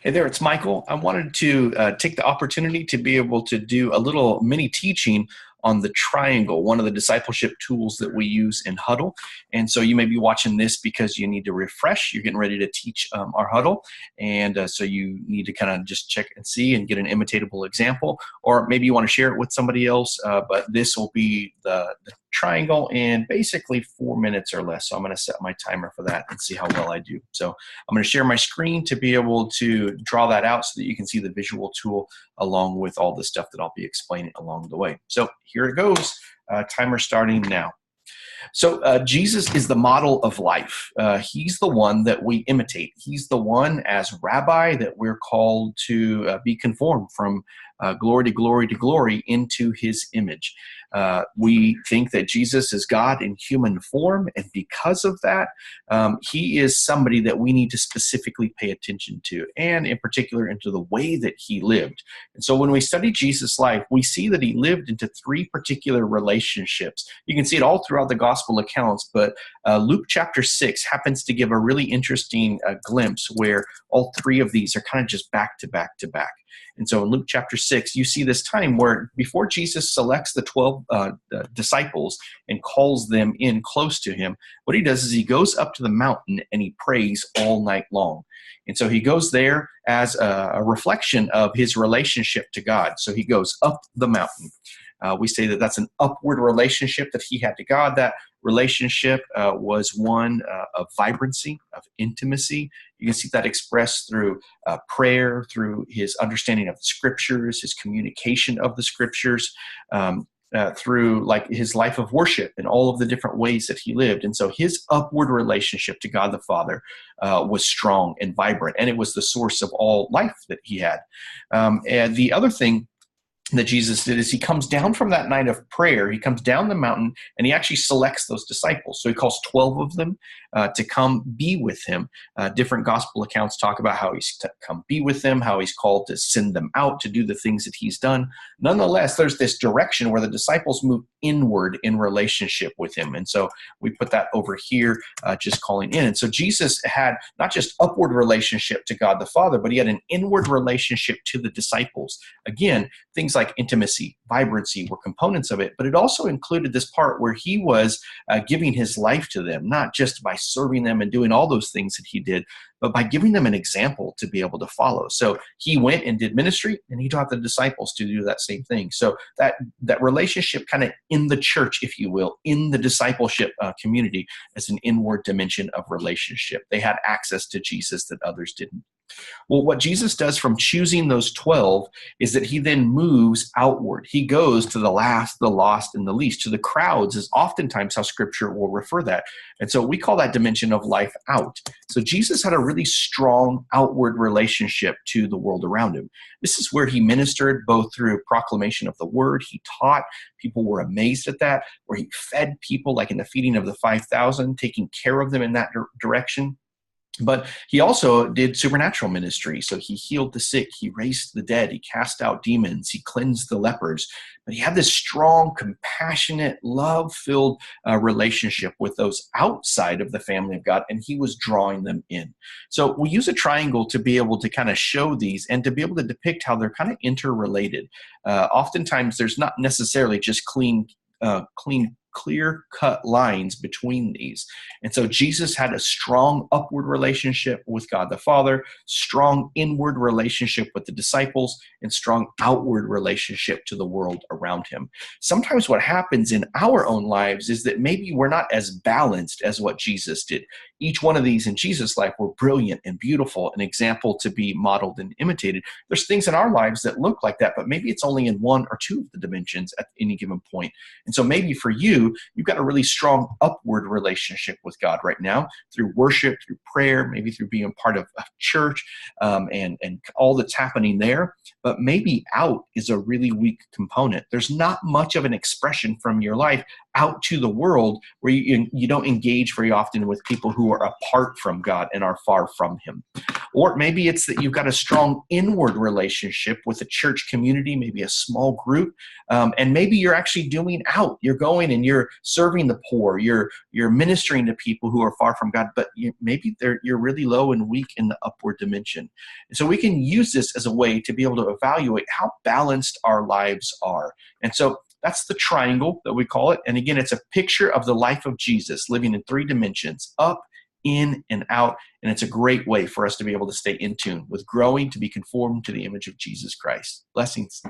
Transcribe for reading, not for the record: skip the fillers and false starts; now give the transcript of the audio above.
Hey there, it's Michael. I wanted to take the opportunity to be able to do a little mini teaching on the triangle, one of the discipleship tools that we use in Huddle. And so you may be watching this because you need to refresh. You're getting ready to teach our Huddle. And so you need to kind of just check and see and get an imitatable example. Or maybe you want to share it with somebody else. But this will be the triangle in basically 4 minutes or less. So I'm going to set my timer for that and see how well I do. So I'm going to share my screen to be able to draw that out so that you can see the visual tool along with all the stuff that I'll be explaining along the way. So here it goes. Timer starting now. So Jesus is the model of life. He's the one that we imitate. He's the one as rabbi that we're called to be conformed from glory to glory to glory into his image. We think that Jesus is God in human form, and because of that, he is somebody that we need to specifically pay attention to, and in particular into the way that he lived. And so when we study Jesus' life, we see that he lived into three particular relationships. You can see it all throughout the gospel accounts, but Luke chapter 6 happens to give a really interesting glimpse where all three of these are kind of just back to back to back. And so in Luke chapter 6, you see this time where before Jesus selects the 12 disciples and calls them in close to him, what he does is he goes up to the mountain and he prays all night long. And so he goes there as a reflection of his relationship to God. So he goes up the mountain. We say that that's an upward relationship that he had to God. That relationship was one of vibrancy, of intimacy. You can see that expressed through prayer, through his understanding of the scriptures, his communication of the scriptures, through like his life of worship and all of the different ways that he lived. And so his upward relationship to God the Father was strong and vibrant, and it was the source of all life that he had. And the other thing that Jesus did is he comes down from that night of prayer, he comes down the mountain, and he actually selects those disciples. So he calls 12 of them to come be with him. Different gospel accounts talk about how he's to come be with them, how he's called to send them out to do the things that he's done. Nonetheless, there's this direction where the disciples move inward in relationship with him. And so we put that over here, just calling in. And so Jesus had not just upward relationship to God the Father, but he had an inward relationship to the disciples. Again, things like intimacy, vibrancy were components of it, but it also included this part where he was giving his life to them, not just by serving them and doing all those things that he did, but by giving them an example to be able to follow. So he went and did ministry, and he taught the disciples to do that same thing. So that relationship kind of in the church, if you will, in the discipleship community as an inward dimension of relationship. They had access to Jesus that others didn't. Well, what Jesus does from choosing those 12 is that he then moves outward. He goes to the last, the lost, and the least. To the crowds is oftentimes how Scripture will refer that. And so we call that dimension of life out. So Jesus had a really strong outward relationship to the world around him. This is where he ministered both through proclamation of the word. He taught. People were amazed at that. Where he fed people, like in the feeding of the 5,000, taking care of them in that direction. But he also did supernatural ministry. So he healed the sick, he raised the dead, he cast out demons, he cleansed the lepers. But he had this strong, compassionate, love-filled relationship with those outside of the family of God, and he was drawing them in. So we use a triangle to be able to kind of show these and to be able to depict how they're kind of interrelated. Oftentimes, there's not necessarily just clear-cut lines between these. And so Jesus had a strong upward relationship with God the Father, strong inward relationship with the disciples, and strong outward relationship to the world around him. Sometimes what happens in our own lives is that maybe we're not as balanced as what Jesus did. Each one of these in Jesus' life were brilliant and beautiful, an example to be modeled and imitated. There's things in our lives that look like that, but maybe it's only in one or two of the dimensions at any given point. And so maybe for you've got a really strong upward relationship with God right now through worship, through prayer, maybe through being part of a church and all that's happening there. But maybe out is a really weak component. There's not much of an expression from your life out to the world where you don't engage very often with people who are apart from God and are far from him. Or maybe it's that you've got a strong inward relationship with a church community, maybe a small group, and maybe you're actually doing out. You're going and you're serving the poor. You're ministering to people who are far from God, but maybe you're really low and weak in the upward dimension. And so we can use this as a way to be able to evaluate how balanced our lives are. And so that's the triangle that we call it. And again, it's a picture of the life of Jesus living in 3 dimensions, up, in, and out. And it's a great way for us to be able to stay in tune with growing to be conformed to the image of Jesus Christ. Blessings.